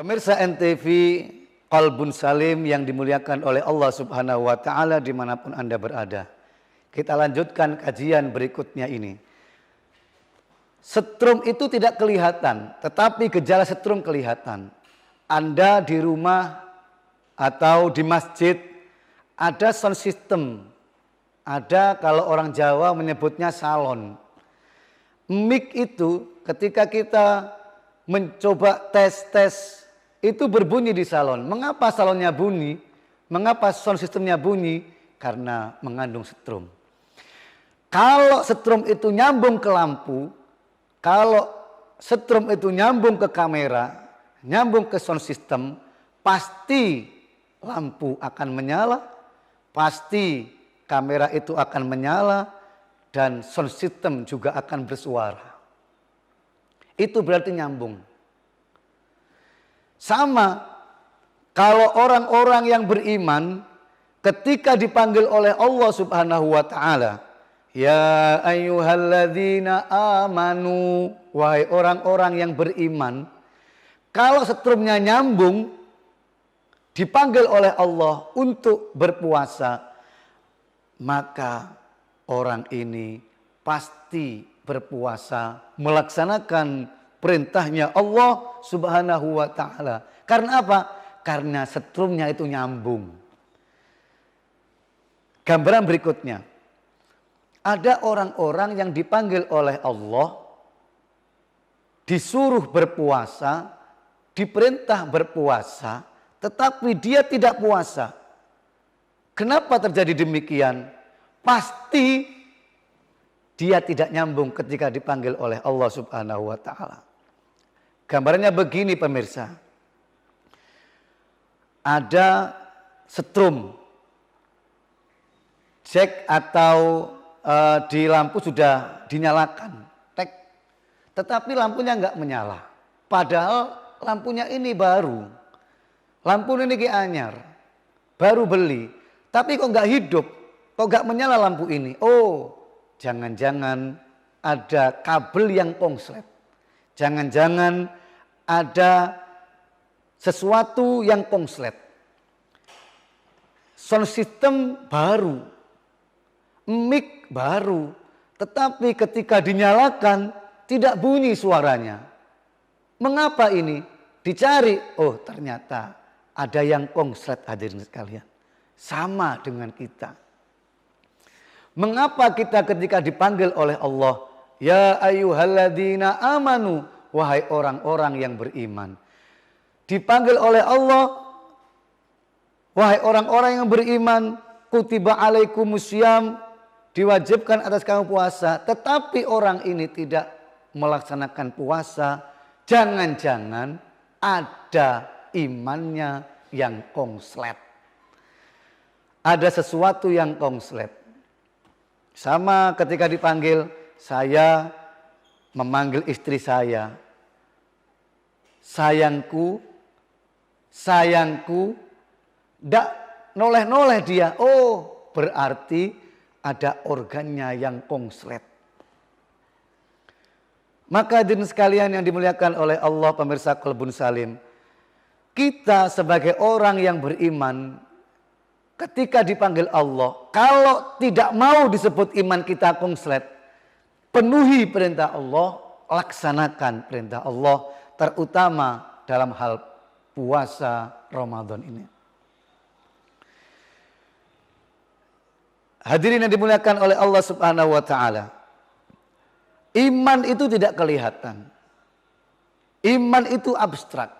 Pemirsa NTV Qalbun Salim yang dimuliakan oleh Allah Subhanahu wa Ta'ala dimanapun Anda berada. Kita lanjutkan kajian berikutnya ini. Setrum itu tidak kelihatan, tetapi gejala setrum kelihatan. Anda di rumah atau di masjid ada sound system. Ada kalau orang Jawa menyebutnya salon. Mic itu ketika kita mencoba tes itu berbunyi di salon. Mengapa salonnya bunyi? Mengapa sound systemnya bunyi? Karena mengandung setrum. Kalau setrum itu nyambung ke lampu, kalau setrum itu nyambung ke kamera, nyambung ke sound system, pasti lampu akan menyala, pasti kamera itu akan menyala, dan sound system juga akan bersuara. Itu berarti nyambung. Sama kalau orang-orang yang beriman ketika dipanggil oleh Allah Subhanahu wa Ta'ala, ya ayyuhalladzina amanu, wahai orang-orang yang beriman, kalau setrumnya nyambung, dipanggil oleh Allah untuk berpuasa, maka orang ini pasti berpuasa melaksanakan perintahnya Allah Subhanahu wa Ta'ala. Karena apa? Karena setrumnya itu nyambung. Gambaran berikutnya. Ada orang-orang yang dipanggil oleh Allah, disuruh berpuasa, diperintah berpuasa, tetapi dia tidak puasa. Kenapa terjadi demikian? Pasti dia tidak nyambung ketika dipanggil oleh Allah Subhanahu wa Ta'ala. Gambarannya begini pemirsa. Ada setrum. Cek atau di lampu sudah dinyalakan. Tek. Tetapi lampunya enggak menyala. Padahal lampunya ini baru. Lampu ini anyar. Baru beli. Tapi kok enggak hidup. Kok enggak menyala lampu ini. Oh, jangan-jangan ada kabel yang konslet. Jangan-jangan ada sesuatu yang konslet. Sound system baru, mic baru, tetapi ketika dinyalakan tidak bunyi suaranya. Mengapa ini? Dicari, oh ternyata ada yang konslet, hadirin sekalian. Sama dengan kita. Mengapa kita ketika dipanggil oleh Allah, ya ayyuhalladzina amanu, wahai orang-orang yang beriman. Dipanggil oleh Allah, wahai orang-orang yang beriman, kutiba alaikumusiyam, diwajibkan atas kamu puasa. Tetapi orang ini tidak melaksanakan puasa, jangan-jangan ada imannya yang konslet. Ada sesuatu yang konslet. Sama ketika dipanggil, saya memanggil istri saya, sayangku, sayangku, ndak noleh-noleh dia. Oh, berarti ada organnya yang konslet. Maka hadirin sekalian yang dimuliakan oleh Allah, pemirsa Qalbun Salim, kita sebagai orang yang beriman, ketika dipanggil Allah, kalau tidak mau disebut iman kita konslet, penuhi perintah Allah, laksanakan perintah Allah, terutama dalam hal puasa Ramadan ini. Hadirin yang dimuliakan oleh Allah Subhanahu wa Ta'ala, iman itu tidak kelihatan. Iman itu abstrak.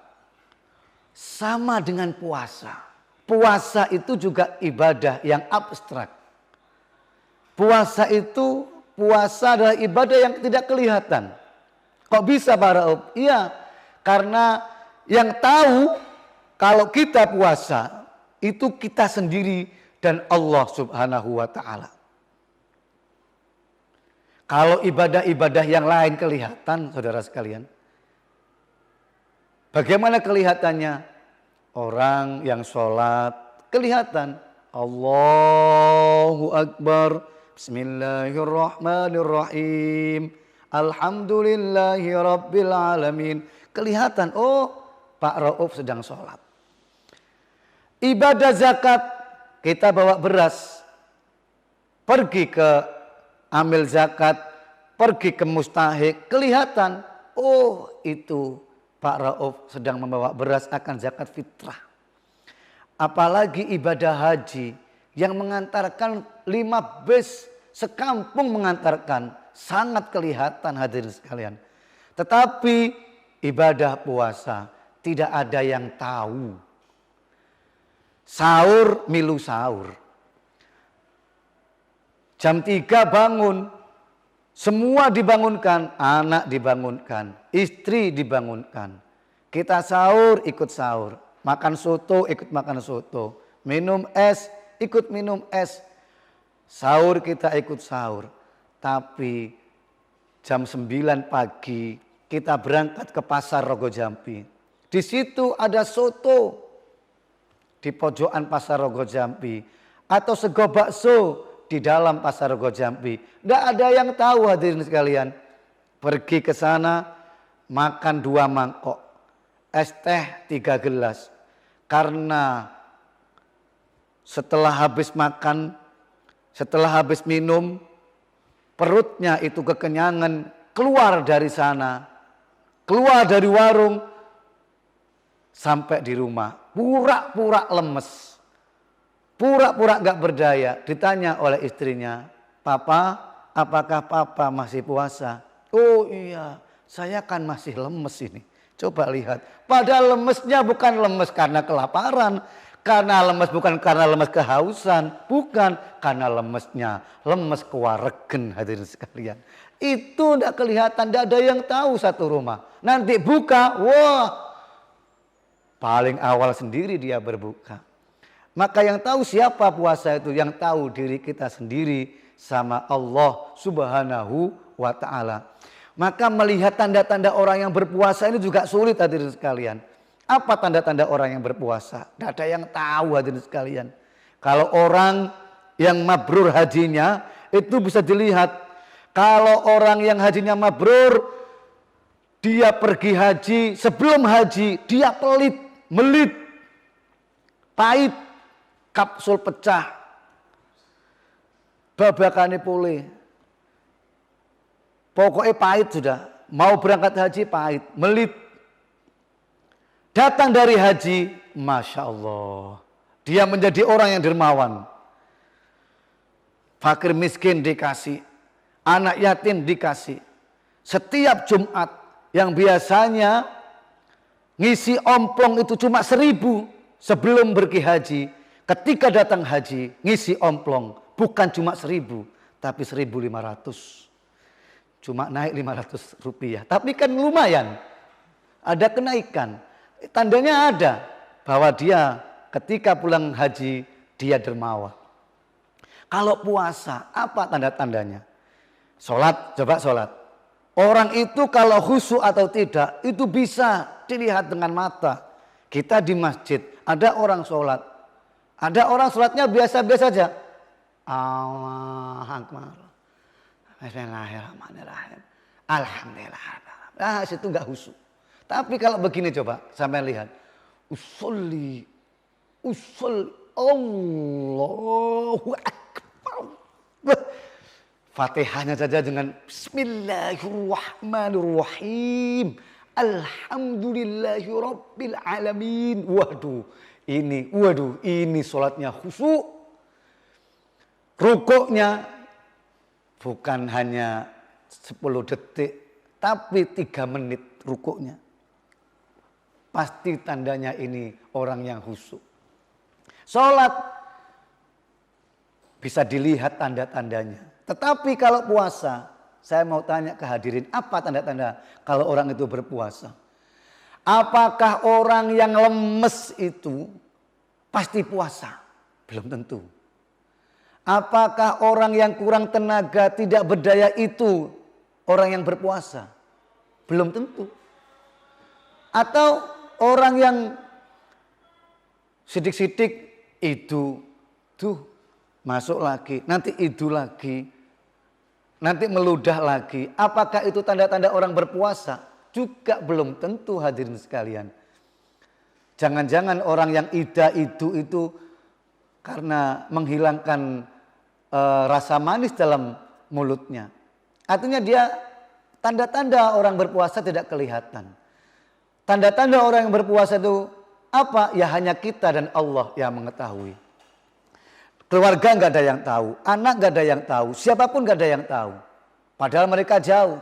Sama dengan puasa. Puasa itu juga ibadah yang abstrak. Puasa adalah ibadah yang tidak kelihatan. Kok bisa Pak Raub? Iya, karena yang tahu kalau kita puasa itu kita sendiri dan Allah Subhanahu wa Ta'ala. Kalau ibadah-ibadah yang lain kelihatan, saudara sekalian. Bagaimana kelihatannya? Orang yang sholat kelihatan. Allahu Akbar. Bismillahirrahmanirrahim. Alhamdulillahi Rabbil Alamin. Kelihatan, oh Pak Rauf sedang sholat. Ibadah zakat, kita bawa beras, pergi ke amil zakat, pergi ke mustahik, kelihatan, oh itu Pak Rauf sedang membawa beras akan zakat fitrah. Apalagi ibadah haji yang mengantarkan 5 bus sekampung mengantarkan, sangat kelihatan hadirin sekalian. Tetapi ibadah puasa tidak ada yang tahu. Sahur milu sahur. Jam 3 bangun. Semua dibangunkan, anak dibangunkan, istri dibangunkan. Kita sahur ikut sahur, makan soto ikut makan soto, minum es ikut minum es. Sahur kita ikut sahur. Tapi jam 9 pagi kita berangkat ke pasar Rogojampi. Di situ ada soto di pojokan pasar Rogojampi atau sego bakso di dalam pasar Rogojampi. Tidak ada yang tahu hadirin sekalian. Pergi ke sana makan 2 mangkok, es teh 3 gelas. Karena setelah habis makan, setelah habis minum, perutnya itu kekenyangan, keluar dari sana, keluar dari warung, sampai di rumah, pura-pura lemes, pura-pura gak berdaya. Ditanya oleh istrinya, Papa, apakah Papa masih puasa? Oh iya, saya kan masih lemes ini. Coba lihat, padahal lemesnya bukan lemes karena kelaparan, karena lemes bukan karena lemes kehausan, bukan karena lemesnya, lemes kewaregen hadirin sekalian. Itu tidak kelihatan, tidak ada yang tahu satu rumah. Nanti buka, wah, paling awal sendiri dia berbuka. Maka yang tahu siapa puasa itu, yang tahu diri kita sendiri sama Allah Subhanahu wa ta'ala. Maka melihat tanda-tanda orang yang berpuasa ini juga sulit hadirin sekalian. Apa tanda-tanda orang yang berpuasa? Tidak ada yang tahu hadirin sekalian. Kalau orang yang mabrur hajinya itu bisa dilihat. Kalau orang yang hajinya mabrur, dia pergi haji, sebelum haji dia pelit, melit, pahit, kapsul pecah, babakane pulih. Pokoknya pahit sudah, mau berangkat haji pahit, melit. Datang dari haji, Masya Allah, dia menjadi orang yang dermawan. Fakir miskin dikasih, anak yatim dikasih. Setiap Jumat yang biasanya ngisi omplong itu cuma 1.000 sebelum pergi haji. Ketika datang haji, ngisi omplong bukan cuma 1.000, tapi 1.500. Cuma naik 500 rupiah. Tapi kan lumayan. Ada kenaikan. Tandanya ada. Bahwa dia ketika pulang haji, dia dermawan. Kalau puasa, apa tanda-tandanya? Sholat, coba sholat. Orang itu kalau khusyuk atau tidak, itu bisa dilihat dengan mata. Kita di masjid, ada orang sholat. Ada orang sholatnya biasa-biasa saja. Allahu Akbar. Bismillahirrahmanirrahim. Alhamdulillah. Nah, situ enggak khusyuk. Tapi kalau begini coba sampai lihat. Usolli Allahu Akbar. Fatihahnya saja dengan Bismillahirrahmanirrahim. Alhamdulillahirabbil alamin. Waduh, ini sholatnya khusyuk. Rukuknya bukan hanya 10 detik, tapi 3 menit rukuknya. Pasti tandanya ini orang yang khusyuk. Sholat bisa dilihat tanda-tandanya. Tetapi kalau puasa, saya mau tanya ke hadirin, apa tanda-tanda kalau orang itu berpuasa? Apakah orang yang lemes itu pasti puasa? Belum tentu. Apakah orang yang kurang tenaga, tidak berdaya itu orang yang berpuasa? Belum tentu. Atau orang yang sidik-sidik itu tuh masuk lagi, nanti itu lagi, nanti meludah lagi. Apakah itu tanda-tanda orang berpuasa? Juga belum tentu hadirin sekalian. Jangan-jangan orang yang ida itu karena menghilangkan rasa manis dalam mulutnya. Artinya dia tanda-tanda orang berpuasa tidak kelihatan. Tanda-tanda orang yang berpuasa itu apa? Ya hanya kita dan Allah yang mengetahui. Keluarga nggak ada yang tahu, anak nggak ada yang tahu, siapapun nggak ada yang tahu. Padahal mereka jauh.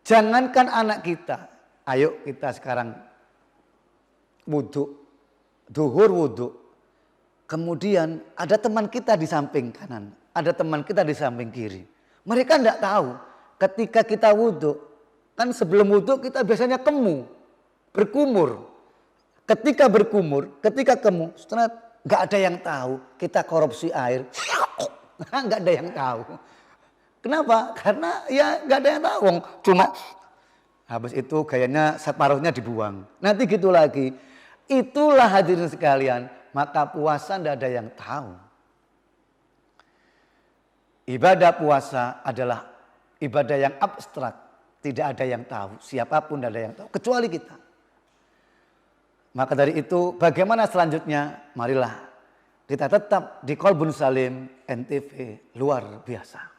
Jangankan anak kita, ayo kita sekarang wudhu, duhur wudhu. Kemudian ada teman kita di samping kanan, ada teman kita di samping kiri. Mereka tidak tahu ketika kita wudhu, kan sebelum wudhu kita biasanya berkumur. Ketika berkumur, ketika setelah nggak ada yang tahu kita korupsi air, nggak ada yang tahu. Kenapa? Karena ya nggak ada yang tahu. Cuma habis itu gayanya separuhnya dibuang. Nanti gitu lagi. Itulah hadirin sekalian. Maka puasa tidak ada yang tahu. Ibadah puasa adalah ibadah yang abstrak. Tidak ada yang tahu. Siapapun tidak ada yang tahu. Kecuali kita. Maka dari itu bagaimana selanjutnya? Marilah kita tetap di Kolbun Salim NTV luar biasa.